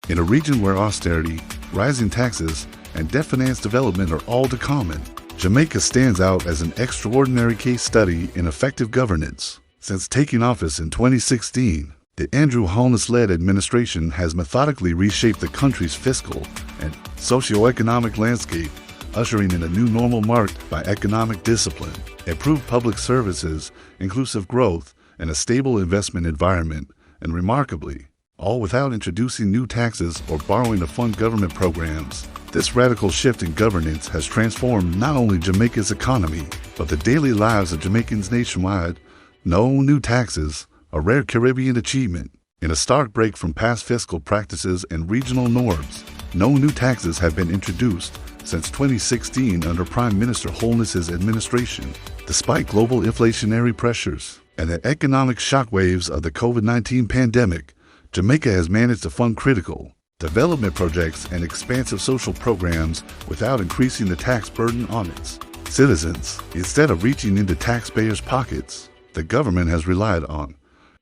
In a region where austerity, rising taxes, and debt-financed development are all too common, Jamaica stands out as an extraordinary case study in effective governance. Since taking office in 2016, the Andrew Holness-led administration has methodically reshaped the country's fiscal and socio-economic landscape, ushering in a new normal marked by economic discipline, improved public services, inclusive growth, and a stable investment environment, and remarkably, all without introducing new taxes or borrowing to fund government programs. This radical shift in governance has transformed not only Jamaica's economy, but the daily lives of Jamaicans nationwide. No new taxes, a rare Caribbean achievement. In a stark break from past fiscal practices and regional norms, no new taxes have been introduced since 2016 under Prime Minister Holness's administration. Despite global inflationary pressures and the economic shockwaves of the COVID-19 pandemic, Jamaica has managed to fund critical development projects and expansive social programs without increasing the tax burden on its citizens. Instead of reaching into taxpayers' pockets, the government has relied on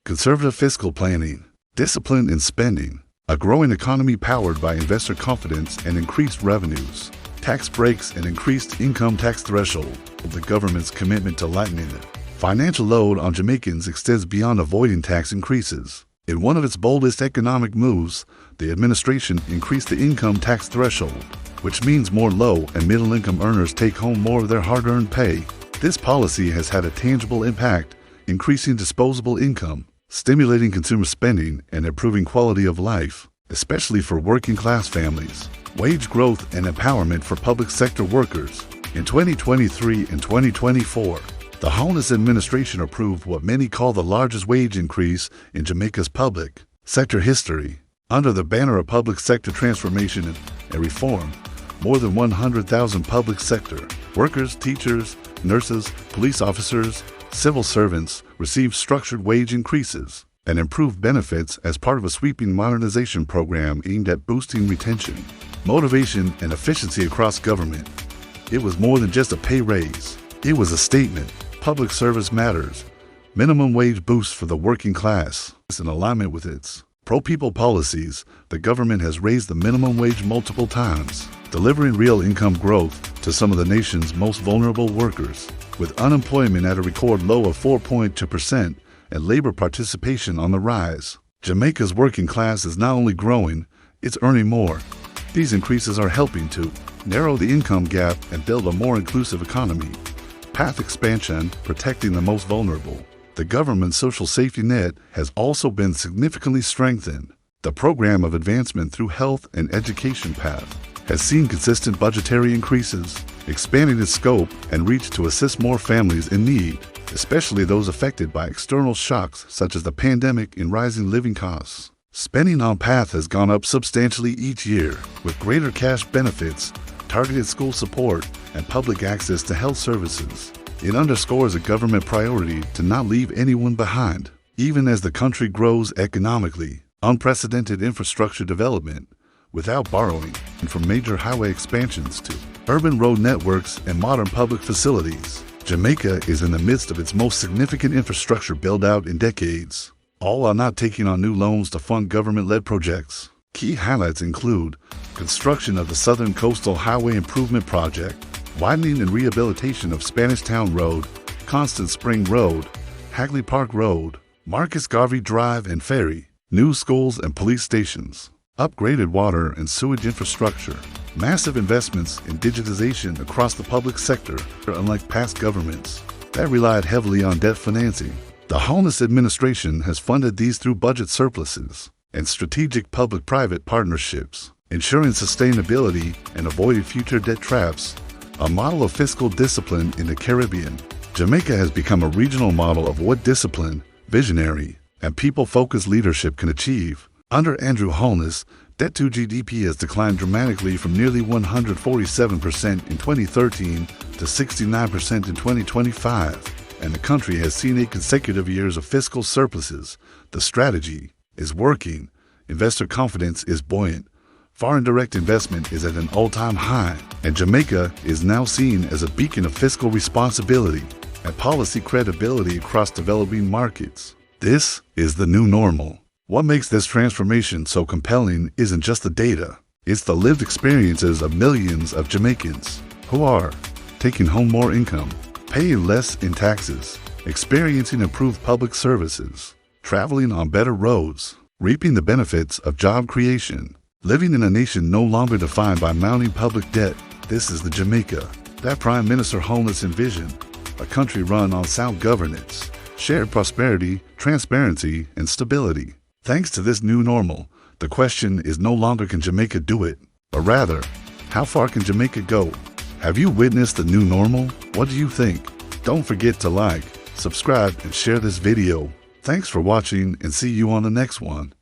conservative fiscal planning, discipline in spending, a growing economy powered by investor confidence and increased revenues, tax breaks and increased income tax threshold. The government's commitment to lightening the financial load on Jamaicans extends beyond avoiding tax increases. In one of its boldest economic moves, the administration increased the income tax threshold, which means more low and middle-income earners take home more of their hard-earned pay. This policy has had a tangible impact, increasing disposable income, stimulating consumer spending, and improving quality of life, especially for working-class families. Wage growth and empowerment for public sector workers. In 2023 and 2024, the Holness administration approved what many call the largest wage increase in Jamaica's public sector history. Under the banner of public sector transformation and reform, more than 100,000 public sector workers, teachers, nurses, police officers, civil servants received structured wage increases and improved benefits as part of a sweeping modernization program aimed at boosting retention, motivation, and efficiency across government. It was more than just a pay raise. It was a statement. Public service matters. Minimum wage boosts for the working class. In alignment with its pro-people policies, the government has raised the minimum wage multiple times, delivering real income growth to some of the nation's most vulnerable workers. With unemployment at a record low of 4.2% and labor participation on the rise, Jamaica's working class is not only growing, it's earning more. These increases are helping to narrow the income gap and build a more inclusive economy. Path expansion, protecting the most vulnerable. The government's social safety net has also been significantly strengthened. The program of advancement through health and education path has seen consistent budgetary increases, expanding its scope and reach to assist more families in need, especially those affected by external shocks such as the pandemic and rising living costs. Spending on PATH has gone up substantially each year, with greater cash benefits, targeted school support, and public access to health services. It underscores a government priority to not leave anyone behind. Even as the country grows economically, unprecedented infrastructure development, without borrowing, and from major highway expansions to urban road networks and modern public facilities, Jamaica is in the midst of its most significant infrastructure build-out in decades, all while not taking on new loans to fund government-led projects. Key highlights include construction of the Southern Coastal Highway Improvement Project, widening and rehabilitation of Spanish Town Road, Constant Spring Road, Hagley Park Road, Marcus Garvey Drive and Ferry, new schools and police stations, upgraded water and sewage infrastructure, massive investments in digitization across the public sector. Unlike past governments that relied heavily on debt financing, the Holness administration has funded these through budget surpluses and strategic public-private partnerships, ensuring sustainability and avoiding future debt traps. A model of fiscal discipline in the Caribbean, Jamaica has become a regional model of what discipline, visionary, and people-focused leadership can achieve. Under Andrew Holness, debt to GDP has declined dramatically from nearly 147% in 2013 to 69% in 2025, and the country has seen 8 consecutive years of fiscal surpluses. The strategy is working. Investor confidence is buoyant. Foreign direct investment is at an all-time high, and Jamaica is now seen as a beacon of fiscal responsibility and policy credibility across developing markets. This is the new normal. What makes this transformation so compelling isn't just the data, it's the lived experiences of millions of Jamaicans who are taking home more income, paying less in taxes, experiencing improved public services, traveling on better roads, reaping the benefits of job creation, living in a nation no longer defined by mounting public debt. This is the Jamaica that Prime Minister Holness envisioned, a country run on sound governance, shared prosperity, transparency, and stability. Thanks to this new normal, the question is no longer can Jamaica do it, but rather, how far can Jamaica go? Have you witnessed the new normal? What do you think? Don't forget to like, subscribe, and share this video. Thanks for watching and see you on the next one.